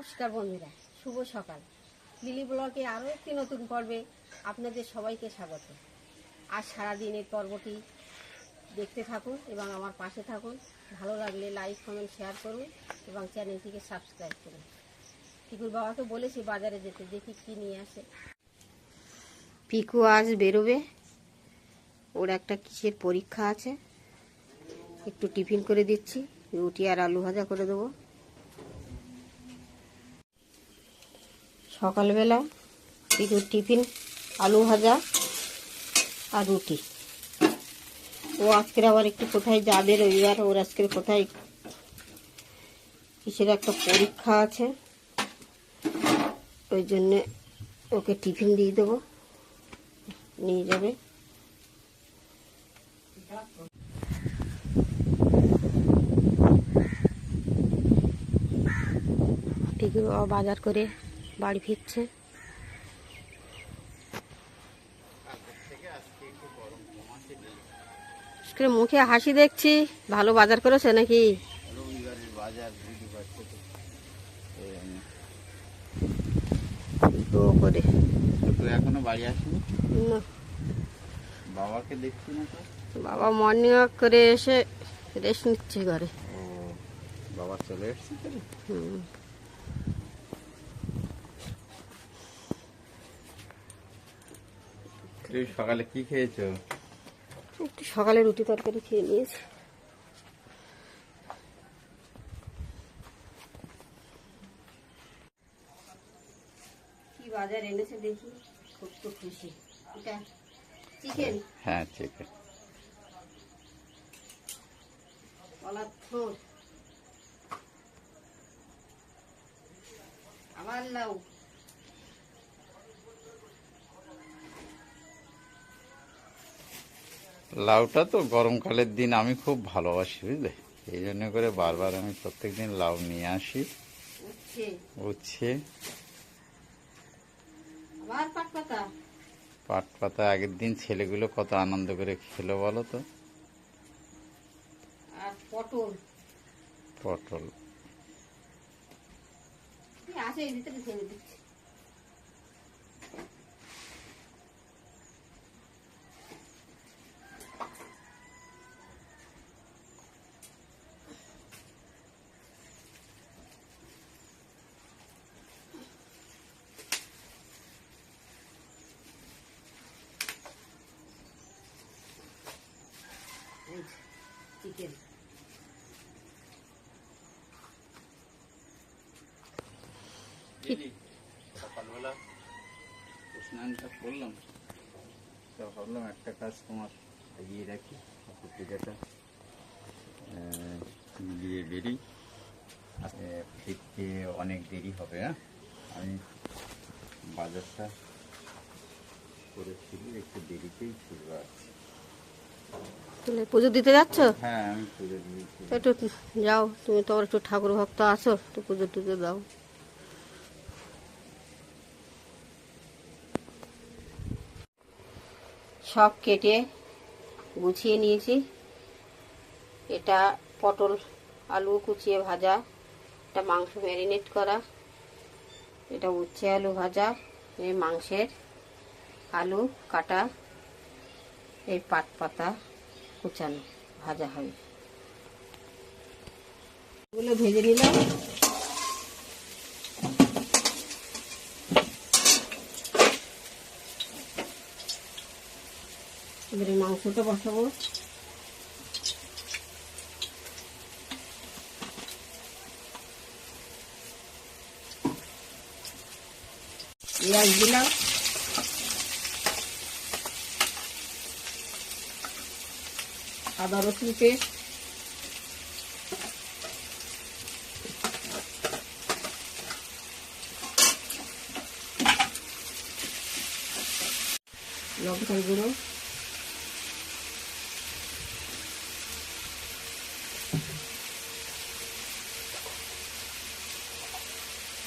নমস্কার বন্ধুরা, শুভ সকাল। লিলি ব্লগে আরও একটি নতুন পর্বে আপনাদের সবাইকে স্বাগত। আজ সারাদিনের পর্বটি দেখতে থাকুন এবং আমার পাশে থাকুন। ভালো লাগলে লাইক, কমেন্ট, শেয়ার করুন এবং চ্যানেলটিকে সাবস্ক্রাইব করুন। পিকুর বাবাকে বলেছি বাজারে যেতে, দেখি কী নিয়ে আসে। পিকু আজ বেরোবে, ওর একটা কিসের পরীক্ষা আছে। একটু টিফিন করে দিচ্ছি, রুটি আর আলু ভাজা করে দেবো। সকালবেলা পিকুর টিফিন আলু ভাজা আর রুটি। ও আজকের আবার একটু কোথায় যাবে, রবিবার। ওর আজকের কোথায় কিসের একটা পরীক্ষা আছে, ওই জন্যে ওকে টিফিন দিয়ে দেবো, নিয়ে যাবে। পিকু বাজার করে বাড়ি ফিরছে। মুখে হাসি দেখছি, ভালো বাজার করেছে নাকি? করে এখনো বাড়ি আসেনি না, বাবাকে দেখছি না তো। বাবা মর্নিং ওয়াক করে এসে রেস্ট নিচ্ছে ঘরে। ও বাবা চলে এসছে তাহলে। তুই সকালে কি খেয়েছো? একটু সকালে রুটি তরকারি খেয়ে নিয়েছি। কি বাজার এনেছে দেখি, খুব তো খুশি। এটা চিকেন। হ্যাঁ চিকেন। কলার থোড়, আবার লাউ। লাউটা তো গরমকালের দিন আমি খুব ভালোবাসি, বুঝলে, এই জন্য করে বারবার আমি প্রত্যেকদিন লাউ নিয়ে আসি। উচ্ছে আবার পাট পাতা। পাট পাতা আগের দিন ছেলেগুলো কত আনন্দ করে খেলো বলো তো। আর পটল। পটল আছে এই ভিতরে, ছেড়ে দিচ্ছি। চিকেন। সকালবেলা স্নানটা করলাম, তো ভাবলাম একটা কাজ তোমার এগিয়ে রাখি, পত্রিকাটা দিয়ে বেরিয়ে ফিরতে অনেক দেরি হবে। হ্যাঁ, আমি বাজারটা করেছিলি, একটু দেরিতেই ফিরবো আছি। পুজো দিতে যাচ্ছ? হ্যাঁ আমি পুজো দিয়েছি। একটু যাও, তুমি তো একটু ঠাকুর ভক্ত আছো, একটু পুজো টুজো দাও। সব কেটে গুছিয়ে নিয়েছি। এটা পটল আলু কুচিয়ে ভাজা, এটা মাংস ম্যারিনেট করা, এটা উচ্ছে আলু ভাজা, এই মাংসের আলু কাটা, এই পাট পাতা কুচানো ভাজা হবে। এগুলো ভেজে নিলাম। এবারে মাংসটা বসাবো। পেঁয়াজ দিলাম, আদা রসুন পেস্ট, লঙ্কার গুঁড়ো,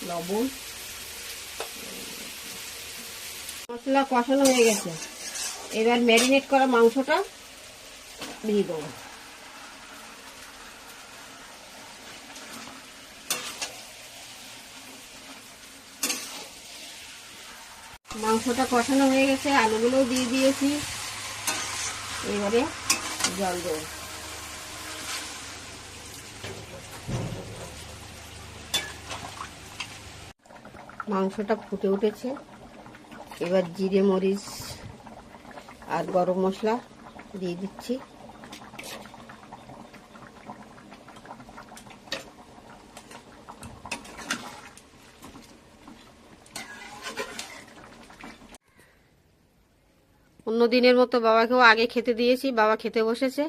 লবণ। মশলা কষানো হয়ে গেছে, এবার ম্যারিনেট করা মাংসটা দিয়ে দেবো। মাংসটা কষানো হয়ে গেছে, আলুগুলোও দিয়ে দিয়েছি। এবারে জল দেবো। মাংসটা ফুটে উঠেছে, এবার জিরে মরিচ আর গরম মশলা দিয়ে দিচ্ছি। অন্য দিনের মতো বাবাকেও আগে খেতে দিয়েছি, বাবা খেতে বসেছে।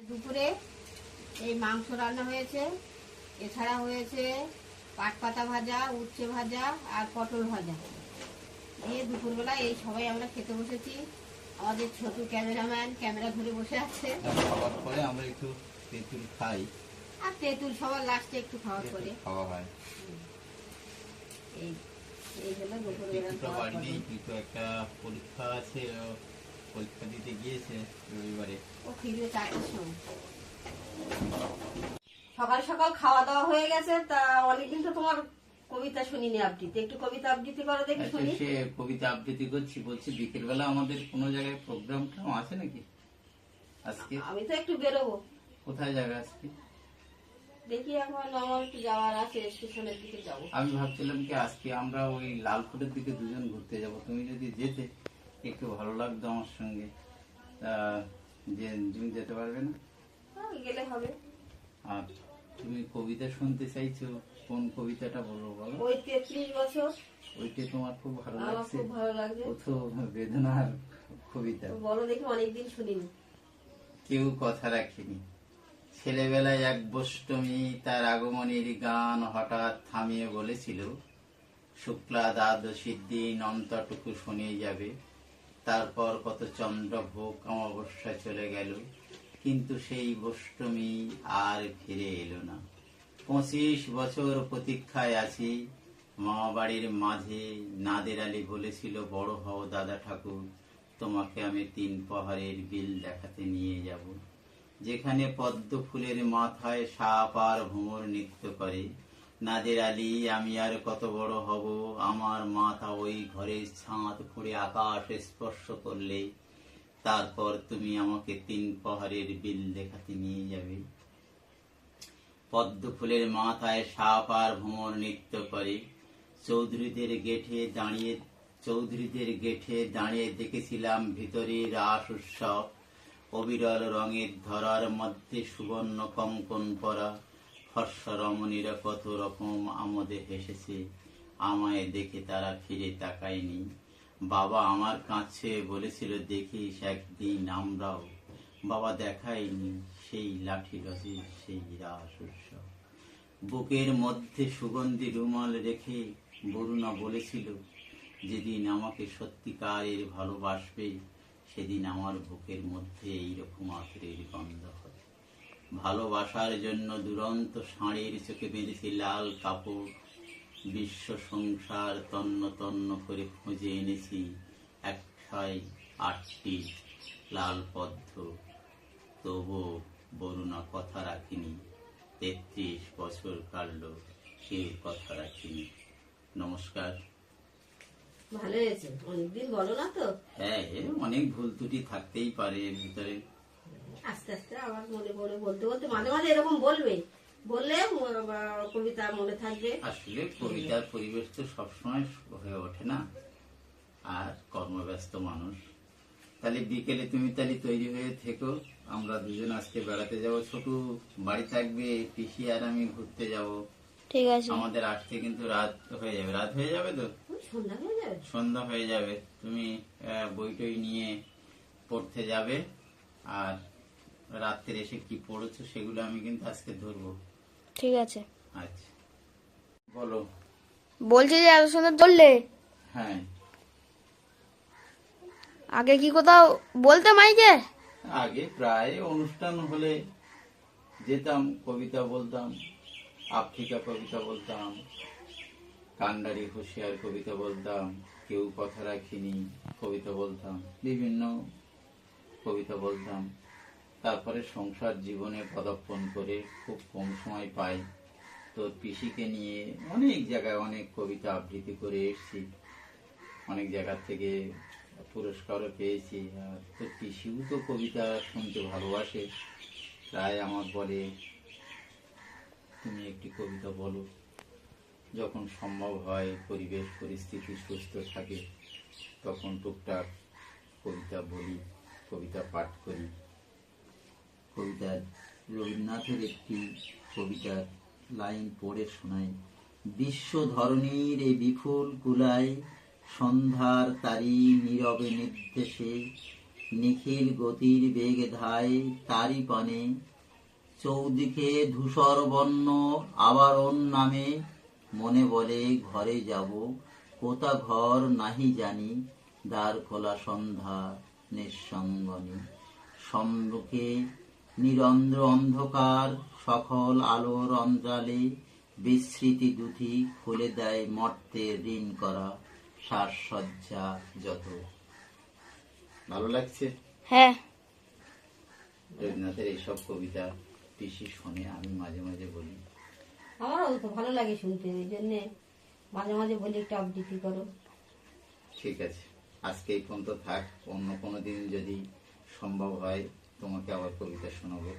দুপুরে এই মাংস রান্না হয়েছে, এছাড়া হয়েছে পাট পাতা ভাজা, উচ্ছে ভাজা আর পটল ভাজা দিয়ে দুপুরবেলা এই সবাই আমরা খেতে বসেছি। আমাদের ছোট ক্যামেরাম্যান ক্যামেরা ধরে বসে আছে। খাওয়ার পরে আমরা একটু তেঁতুল খাই, আর তেঁতুল সবার লাস্টে একটু খাওয়ার পরে খাওয়া হয়। এই এই হলো দুপুরবেলা তেঁতুলটা বাড়ি নেই, কিন্তু একটা পরীক্ষা আছে, পরীক্ষা দিতে গিয়েছে রবিবারে। ও ফিরবে 4টার সময়। সকাল সকাল খাওয়া দাওয়া হয়ে গেছে, তা অনেকদিন তো তোমার কবিতা শুনিনি আবৃত্তি, একটু কবিতা আবৃত্তি করো দেখি আচ্ছা, শুনি। সে কবিতা আবৃত্তি করছি, বলছি বিকেল বেলা আমাদের কোনো জায়গায় প্রোগ্রাম আছে নাকি আজকে? আমি তো একটু বেরোবো, কোথায় যাবে আজকে? দেখি এখন আমার একটু যাওয়ার আছে, স্টেশনের দিকে যাবো। আমি ভাবছিলাম কি আজকে আমরা ওই লালপুরের দিকে দুজন ঘুরতে যাব, তুমি যদি যেতে একটু ভালো লাগতো আমার সঙ্গে। তা যে তুমি যেতে পারবে না? হ্যাঁ, গেলে হবে। আর তুমি কবিতা শুনতে চাইছো, কোন কবিতাটা বলবো বলো? ওই 33 বছর ওইটা তোমার খুব ভালো আমার লাগছে? খুব ভালো লাগছে। ও তো বেদনার কবিতা। বলো দেখি, অনেকদিন শুনিনি। কেউ কথা রাখেনি, ছেলেবেলায় এক বষ্টমী তার আগমনের গান হঠাৎ থামিয়ে বলেছিল, শুক্লা দ্বাদশীর দিন অন্তটুকু শুনে যাবে। তারপর কত চন্দ্রভোগ অমাবস্যা চলে গেল, কিন্তু সেই বষ্টমী আর ফিরে এলো না। 25 বছর প্রতীক্ষায় আছি মামা বাড়ির মাঝে। নাদের আলী বলেছিল, বড় হও দাদা ঠাকুর, তোমাকে আমি 3 প্রহরের বিল দেখাতে নিয়ে যাব, যেখানে পদ্ম ফুলের মাথায় সাপ আর ভ্রমর নৃত্য করে। নাদের আলী, আমি আর কত বড় হব, আমার মাথা ওই ঘরের ছাদ ফুঁড়ে আকাশ স্পর্শ করলে তারপর তুমি আমাকে 3 প্রহরের বিল দেখাতে নিয়ে যাবে। পদ্ম ফুলের মাথায় সাপ আর ভ্রমর নৃত্য করে। চৌধুরীদের গেটে দাঁড়িয়ে দেখেছিলাম ভিতরে রাস উৎসব। অবিরল রঙের ধরার মধ্যে সুবর্ণ কঙ্কন পরা ফর্সা রমণীরা কত রকম আমোদে হেসেছে। আমায় দেখে তারা ফিরে তাকায়নি। বাবা আমার কাছে বলেছিল, দেখিস একদিন আমরাও। বাবা দেখায়নি সেই লাঠি রসের সেই রাস উৎসব। বুকের মধ্যে সুগন্ধি রুমাল রেখে বরুণা বলেছিল, যেদিন আমাকে সত্যিকারের ভালোবাসবে সেদিন আমার বুকের মধ্যে এইরকম আতরের গন্ধ হবে। ভালোবাসার জন্য দুরন্ত ষাঁড়ের চোখে বেঁধেছি লাল কাপড়। বিশ্ব সংসার তন্ন তন্ন করে খুঁজে এনেছি 108টি লাল পদ্ম, তবু বরুণা কথা রাখিনি। 33 বছর কাটল, কেউ কথা রাখিনি। নমস্কার। ভালো হয়েছে, অনেকদিন বলো না তো। হ্যাঁ, অনেক ভুল ত্রুটি থাকতেই পারে এর ভিতরে। আস্তে আস্তে আমার মনে পড়ে, বলতে বলতে মাঝে মাঝে এরকম বলবে, বললে কবিতা মনে থাকবে। আসলে কবিতার পরিবেশ তো সবসময় হয়ে ওঠে না, আর কর্মব্যস্ত মানুষ। তাহলে বিকেলে তুমি তাহলে তৈরি হয়ে থেকো, আমরা দুজন আজকে বেড়াতে যাব। ছোট বাড়ি থাকবে, পিসি আর আমি ঘুরতে যাব। ঠিক আছে। আমাদের আসতে কিন্তু রাত হয়ে যাবে। রাত হয়ে যাবে তো? ওই সন্ধ্যা হয়ে যাবে। সন্ধ্যা হয়ে যাবে। তুমি বই টই নিয়ে পড়তে যাবে, আর রাত্রে এসে কি পড়েছো সেগুলো আমি কিন্তু আজকে ধরবো। ঠিক আছে। আচ্ছা, বলো। বলছি যে এত সুন্দর ধরলে, হ্যাঁ, আগে কি কোথাও বলতে মাইকে? আগে প্রায় অনুষ্ঠান হলে যেতাম, কবিতা বলতাম, আফ্রিকা কবিতা বলতাম, কান্ডারি হুঁশিয়ার কবিতা বলতাম, কেউ কথা রাখিনি কবিতা বলতাম, বিভিন্ন কবিতা বলতাম। তারপরে সংসার জীবনে পদার্পণ করে খুব কম সময় পাই, তোর পিসিকে নিয়ে অনেক জায়গায় অনেক কবিতা আবৃত্তি করে এসেছি, অনেক জায়গা থেকে পুরস্কারও পেয়েছি। আর তোর পিসিও তো কবিতা শুনতে ভালোবাসে, প্রায় আমার বলে তুমি একটি কবিতা বলো। যখন সম্ভব হয়, পরিবেশ পরিস্থিতি সুস্থ থাকে, তখন টুকটাক কবিতা বলি, কবিতা পাঠ করি। কবিতার রবীন্দ্রনাথের একটি কবিতার লাইন পড়ে শোনাই। বিশ্ব ধরণীর এই বিপুল কুলায়, সন্ধ্যার তারি নীরবে নির্দেশে, নিখিল গতির বেগ ধায় তারি পানে, চৌদিকে ধূসর বর্ণ আবরণ নামে, মনে বলে ঘরে যাব, কোথা ঘর নাহি জানি, দ্বার খোলা সন্ধ্যা নিঃসঙ্গনী, সম্মুখে নিরন্ধ্র অন্ধকার, সকল আলোর অঞ্জালে, বিস্মৃতি দুটি খুলে দেয় মর্তের ঋণ করা সাজসজ্জা যত। ভালো লাগছে হ্যাঁ। রবীন্দ্রনাথের এইসব কবিতা পিসি শোনে, আমি মাঝে মাঝে বলি। আমারও তো ভালো লাগে শুনতে, ওই জন্যে মাঝে মাঝে বলি একটু আবৃত্তি করো। ঠিক আছে, আজকে এই পর্যন্ত থাক, অন্য কোনো দিন যদি সম্ভব হয় তোমাকে আবার কবিতা শোনাবো।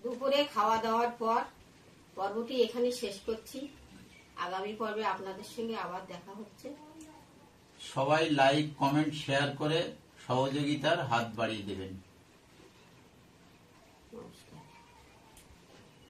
দুপুরে খাওয়া দাওয়ার পর পর্বটি এখানে শেষ করছি। আগামী পর্বে আপনাদের সঙ্গে আবার দেখা হচ্ছে। সবাই লাইক, কমেন্ট, শেয়ার করে সহযোগিতার হাত বাড়িয়ে দেবেন।